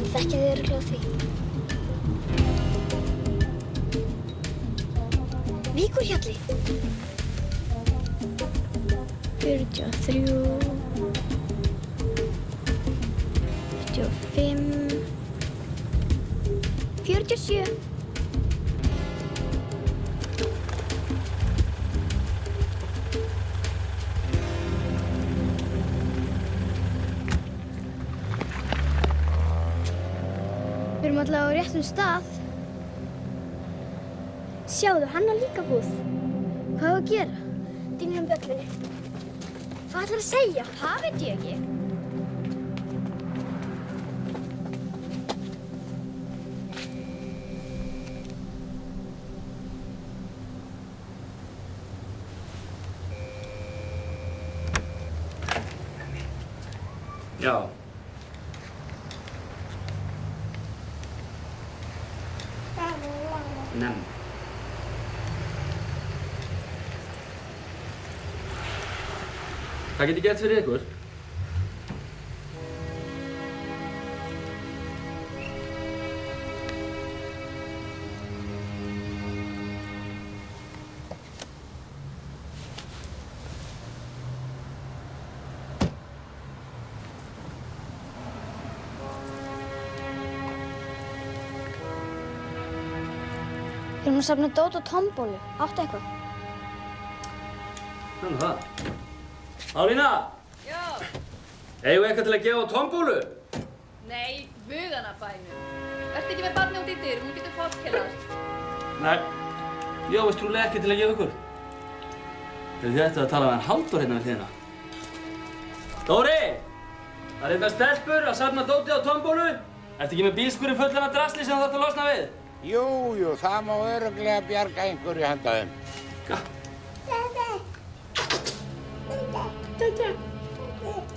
Hann þekkir þig örugglega á því. Víkurhjalli. 43. 45. 47. Við erum allavega á réttum stað. Sjáðu, hann á líka búð. Hvað á að gera? Dynjum bjöllunni. Hvað ætlarðu að segja? Það veit ég ekki. Já. Nem. Hvað get ég gert fyrir ykkur? Við erum að safna dót og tombólu. Áttu eitthvað? Þannig það. Pálína! Já. Eigum við eitthvað til að gefa á tombólu? Nei, guðana bænum. Vertu ekki með barni út í dyr, hún getur fórkelast. Nei. Ég ávist trúlega ekki til að gefa ykkur. Þið ættu að tala með hann Halldór hérna við hliðina. Dóri! Það er með stelpur að safna dóti á tombólu. Ertu ekki með bílskúri fullan af drasli sem þú þarft að losna við? Jú, það má örugglega bjarga einhverju handa þeim.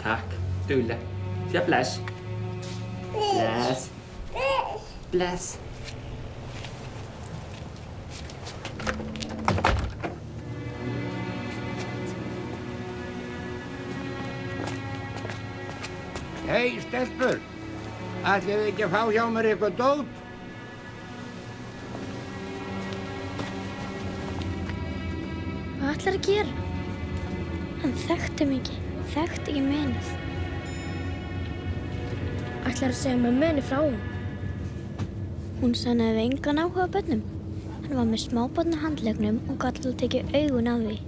Takk, dugleg. Segja bless. Bless. Bless. Hei, stelpur, ætlið þið ekki að fá hjá mér eitthvað dót? Hvað ætlarðu að gera? Hann þekkti mig ekki. Þekkti ekki menið. Ætlarðu að segja mömmu henni frá hún? Hún sagði að við engan áhuga á börnum. Hann var með smábarn á handleggnum og gat alveg tekið augun af því.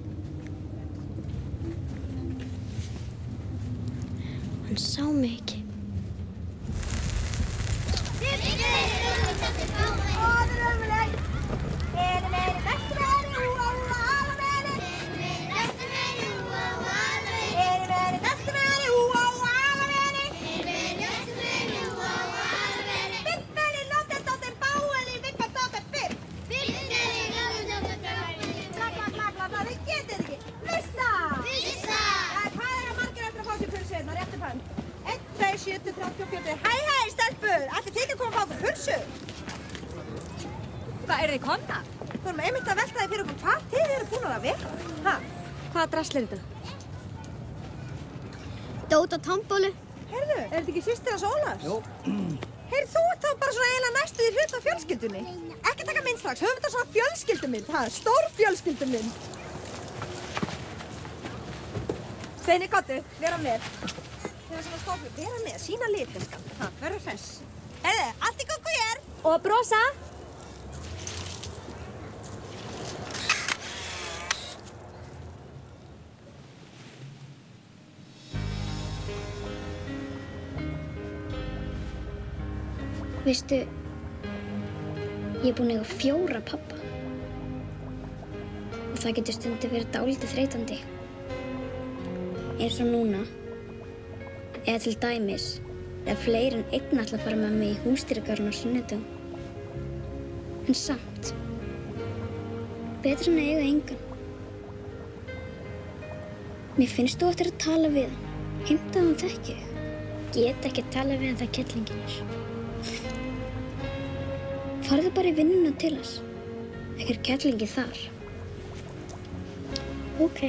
Hann sá mig ekki. Hæ, stelpur! Ætlið þið ekki að koma að fá okkur pulsu? Hvað, eru þið komnar? Þú erum einmitt að velta þið fyrir okkur hvað þið eru búin að vera. Ha? Hvaða drasl er þetta? Dót og tombólu. Heyrðu, er þetta ekki systir hans Ólafs? Jú. Heyrðu, þú ert þá bara svona eiginlega næstuð í hluta af fjölskyldunni. Ekki taka mynd strax, höfum þetta svona fjölskyldumynd, ha? Stór fjölskyldumynd. Steini, kottu, vera með. Þegar svona stofnum, vera með, sína litfinskan. Ha, verður hress. Heyrðu, allt í góð hér. Og að brosa. Veistu, ég er búin að eiga 4 pabba. Og það getur stundum verið dálítið þreytandi. Eins og núna. Eða til dæmis, þegar fleiri en einn ætla að fara með mig í húsdýragarðinn á sunnudögum. En samt, betur en að eiga engan. Mér finnst þú eftir að tala við hann, heimta hann þekki þig. Get ekki að tala við hann það kettlingin er. Farðu bara í vinnuna til hans. Ekki er kettlingi þar. Ok,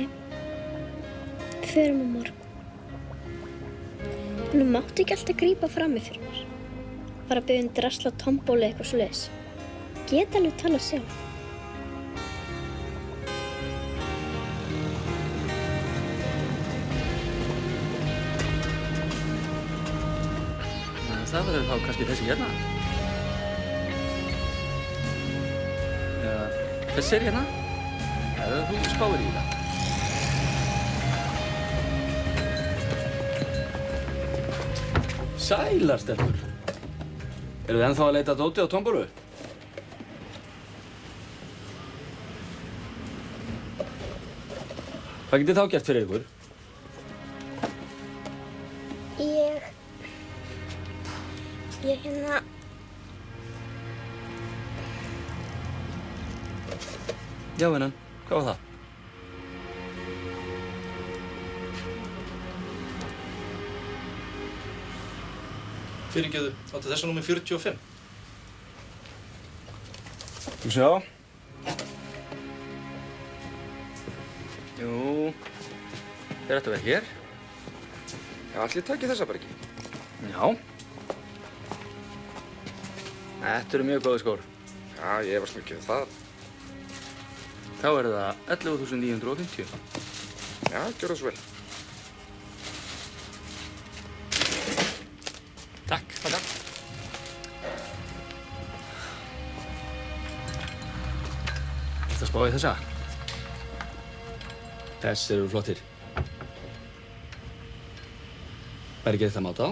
förum á morgun. Nú máttu ekki alltaf grípa frammi fyrir mér. fara að biðja drasl á tombólu eitthvað svoleiðis. Get alveg talað sjálf. Það verður þá kannski þessi hérna. Eða þessi hérna. Eða þú spáir í það. Sælar, stelpur. Eruð þið ennþá að leita dóti á tombólu? Hvað getið þá gert fyrir ykkur? Ég hérna... Já, vinnan. Hvað var það? Fyrirgefðu, áttu þessa númer 45? Þú sjá. Jú... Þeir ættu að vera hér. Já, allir takið þessa bara ekki. Já. Þetta eru mjög góði skór. Já, ég efast nú ekki það. Þá eru það 11.950. Já, gjör það svo vel. Takk. Takk. Þetta spáði þessa. Þessir eru flottir. Bergið þetta máta á.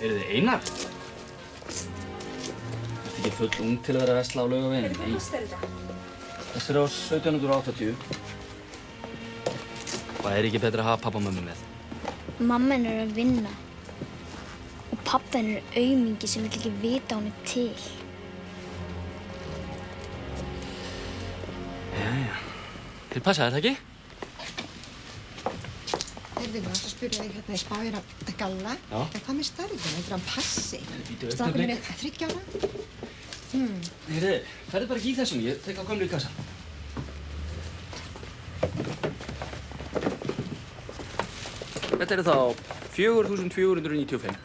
Eru þið einar? Ertu ekki full ung til að vera að versla á Laugaveginum? Hvað kostar þetta? Þessi er á 1780. Það er ekki betra að hafa pappa og mömmu með. Mamma hennar er að vinna. Og pappa hennar er aumingi sem vill ekki vita hún er til. Jæja. Þér passaði þetta ekki? Heyrðu, ég ætla að spyrja þig hérna í spáir að Galla. Já. Hvað með stærðina? Heldur hann passi? Bíddu, Strákurinn augnablik. er 30 ára? Heyrðu, ferðu bara ekki í þessum. Ég tek á gömlu í kassa. Þetta eru þá 4.495.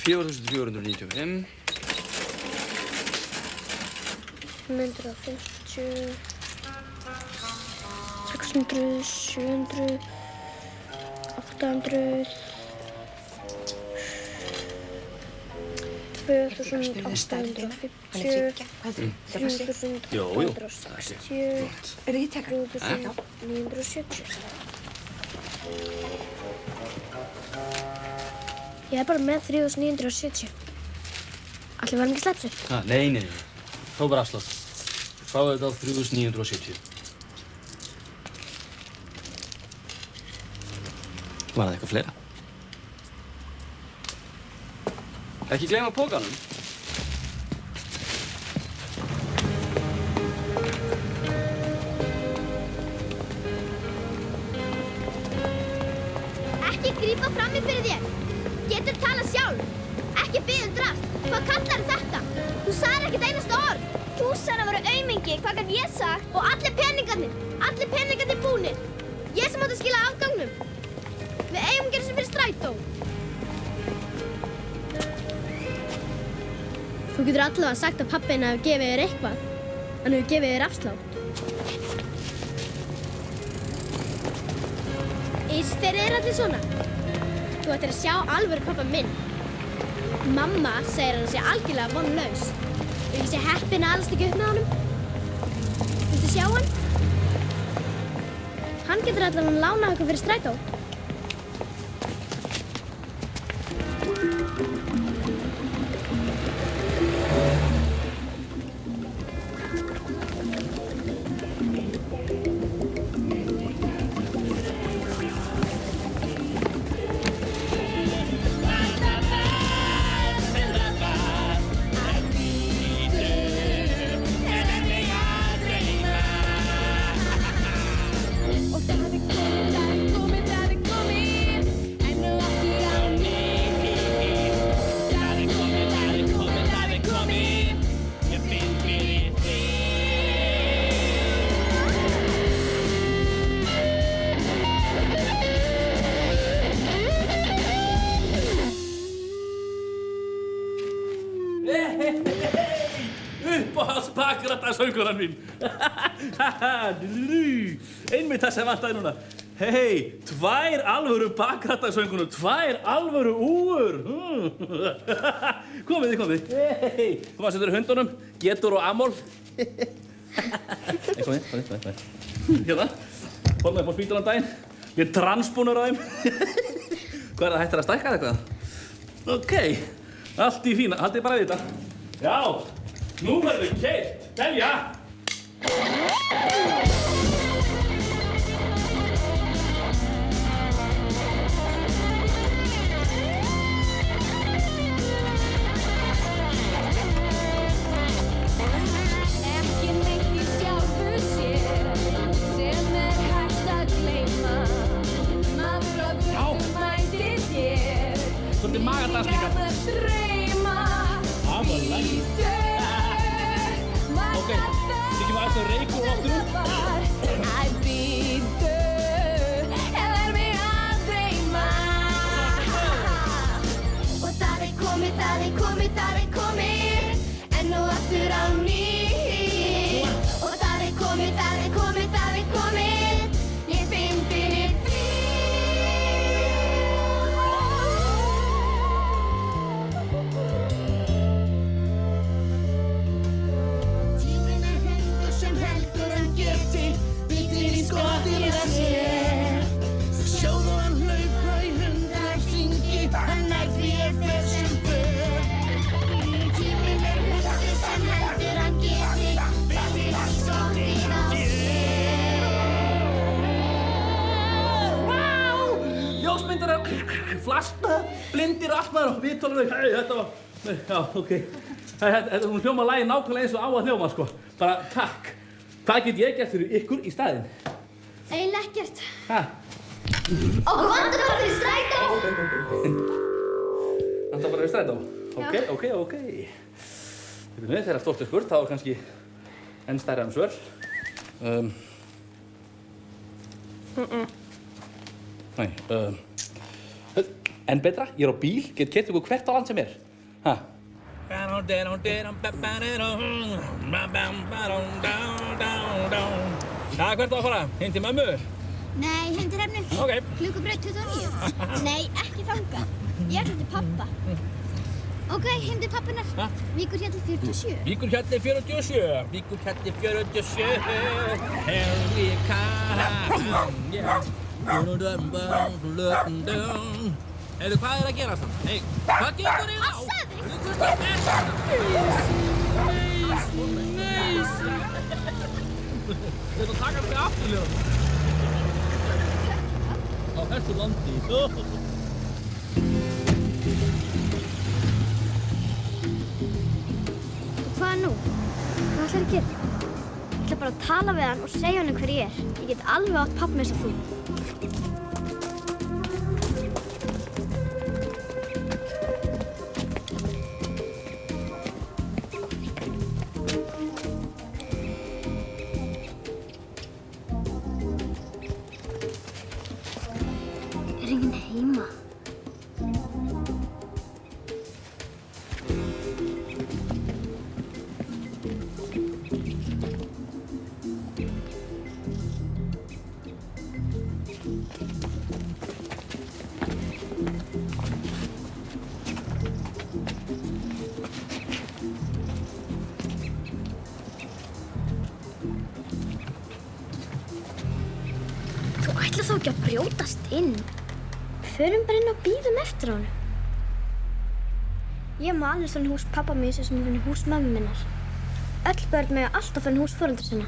$4.495. 550, 600, 700, 800, 2850, 3000, Jú. 860, Er ég teka? 3970. Ég er bara með 3970. Allir var ekki sleppt sér. Nei. Þá bara afslátt. Fáðu þetta á 3.970. Var það eitthvað fleira? Ekki gleyma pókanum. Ekki grípa fram í fyrir þér. Getur talað sjálf. Ekki biðja drast. Hvað kallar þetta? Þú sagðir ekkert einasta orð. Þú sagðir að vera aumingi. Hvað gat ég sagt? Og allir peningarnir búnir. Ég sem átti að skila afgangnum. Við eigum að gera sem fyrir strætó. Þú getur allavega sagt að pappinn hafi gefið þér eitthvað. Hann hefur gefið þér afslátt. Þeir eru allir svona. Þú ættir að sjá alvöru pappa minn. Mamma segir hann sé algjörlega vonlaus. Og ég sé heppin að alast ekki upp með honum. Viltu sjá hann? Hann getur allavega lánað okkur fyrir strætó. bakrættasöngunan mín. Einmitt það sem vantaði núna. Hei, 2 alvöru bakrættasöngunum, 2 alvöru úr. Komið. Hei, koma að setja hundunum, Getur og Amol. Komið. Hérna, horfum upp á spítalan daginn. Ég er transbúnur á þeim. Hvað er það, hættir að stækka eða eitthvað? Ok, allt í fína, haldið bara við þetta. Já, nú verður keyrt, telja! Ekki neitt í sjálfu sér sem hægt að gleyma. Maður að burtu mætir hér. Svolítið magadans líka. Ok, líkjum að eftir reik og áttur. Æ, býtu, er mig að dreyma. Og það er komið, enn og aftur á ný. Og það er komið, ég finn fyrir því. Tíminn er hundur sem heldur hann geti, bitir í skottið að sér. Sjóðu hann hlaupa í hundar hringi, hann er því fer sem för. Tíminn er hundur sem heldur hann geti, bitir í skottið að sér. Ljósmyndarar, flash, blindir og allt maður og viðtóluleik. Hei, þetta var, já, ok. Hún hljóma lagið nákvæmlega eins og á að hljóma, sko. Bara takk. Hvað get ég gert fyrir ykkur í staðinn? Eiginlega ekkert. Hæ? Okkur vantar bara fyrir strætó. Vantar bara fyrir strætó? Ok. Þegar stórt er spurt, þá er kannski enn stærra svör. Nei, enn betra, ég er á bíl, get keyrt ykkur hvert á land sem er. Hæ? Hvert á að fara? Heim til mömmu? Nei, heim til Hrefnu. Ok. Klukkubraut 29. Nei, ekki þangað. Ég ætla til pappa. Ok, heim til pappinar. Víkurhjalli 47. Víkurhjalli 47. Henry Cahan. Heiðu, hvað er að gerast það? Hei, hvað gengur þig á? Passaðu þig! Þetta taka mig afturlega. Á þessu landi. Hvað nú? Hvað ætlarðu að gera? Ég ætla bara að tala við hann og segja honum hver ég er. Ég get alveg átt pabba eins og þú. Er enginn heima? Þú ætlar þá ekki að brjótast inn. Förum bara inn og bíðum eftir honum. Ég má alveg svona í hús pappa mín sem ég finn í hús mömmu minnar. Öll börn mega alltaf fara í hús foreldra sinna.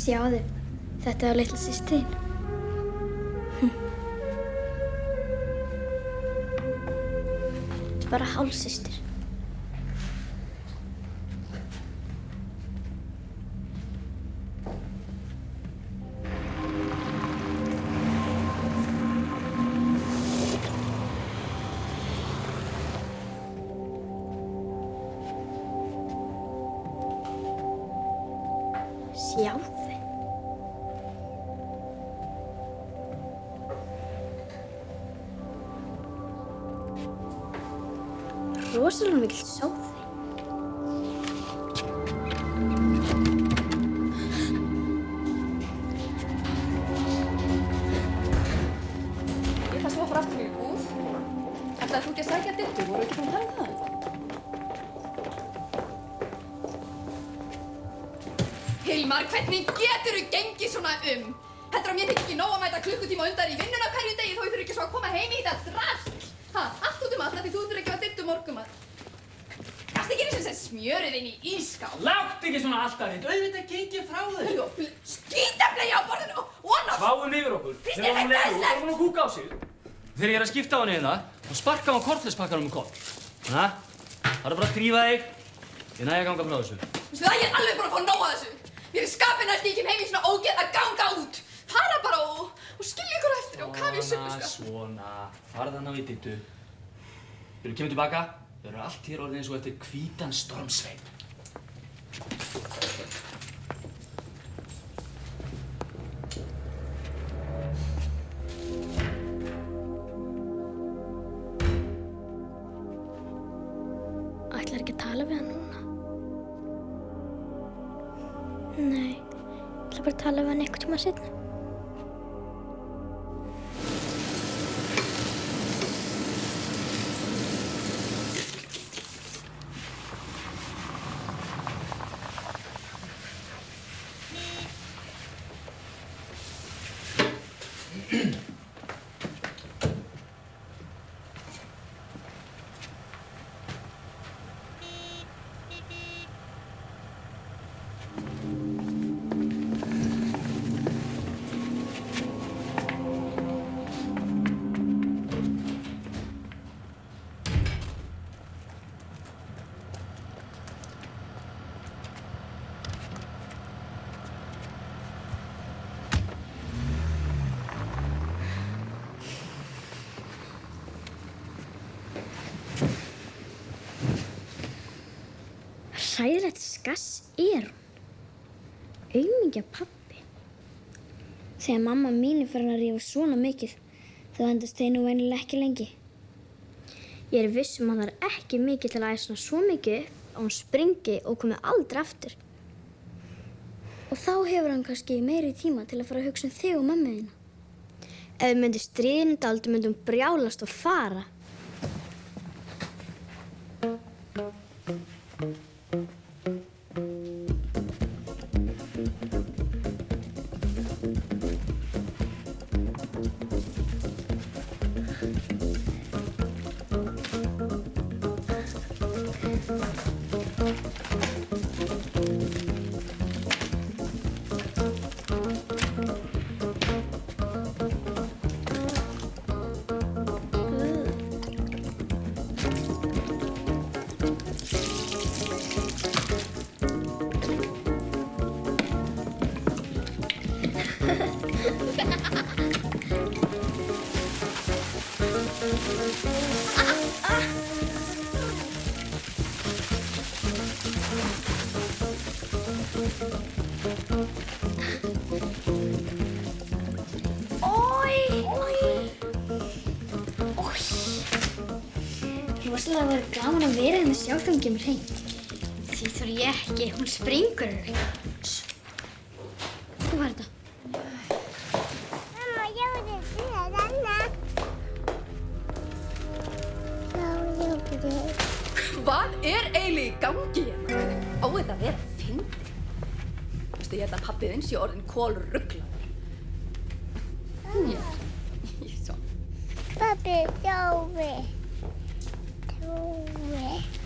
Sjáðu, þetta er litla systir þín. ert bara hálfsystir. Sjáðu. Rosalega mikill sóði. Ég þarf svo að fara aftur í búð. Ætlaðir þú ekki að sækja Diddu? Voru ekki búin að tala um það? Hilmar, hvernig geturðu gengið svona um? Heldur að mér þykir ekki nóg að mæta klukkutíma á undan í vinnuna hverju degi þó ég þurfi ekki svo að koma heim í þetta drasl? Ha, allt út allt því þú þurfi ekki að Diddu morgumat. Gast ekki eins og smjörið inn í ísskáp. Láttu ekki svona alltaf þitt, auðvitað gengið frá þér. Skítaflegi á borðinu og annars. Sváum yfir okkur. Þegar hún leiður, þá er hún að kúka á sig. Þegar ég er að skipta á henni hérna, þá sparka hún kornfleskpakkanum um koll. Það er bara að drífa þig. Ég næ að ganga frá þessu. Veistu það, ég er alveg búin að fá nóg af þessu. Mér er skapinn að stíkjum heim í svona ógeð að ganga út. Fara bara og skilja ykkur eftir og kafi í suppuskap. Svona, farðu hann á í Diddu. Þegar þú kemur tilbaka, þau eru allt hér orðið eins og eftir hvítan stormsveip. Ætlar ekki að tala við hann núna? Nei, ég ætla bara að tala við hann einhvern tíma seinna. Hræðilegt skass er hún. Aumingja pabbi. Þegar mamma mín er farin að rífa svona mikið, þá endast þeir nú venjulega ekki lengi. Ég er viss að það er ekki mikið til að æsa svo mikið upp að hún springi og komi aldrei aftur. Og þá hefur hann kannski meiri tíma til að fara að hugsa um þig og mömmu þína. Ef við myndum stríðin dálítið myndum brjálast og fara. Rosalega var gaman að vera hérna sjálf þegar hún kemur heim. Því þarf ég ekki, hún springur henni. Hvað var þetta? Mamma, ég vil þér þarna. Já, ég vil þér. Hvað er eiginlega í gangi hérna? Á þetta að vera fyndið? Veistu, ég held að pabbi þinn sé orðinn kolruglaður. Já, ég svo. Pabbi, sjáðu. Sjáðu.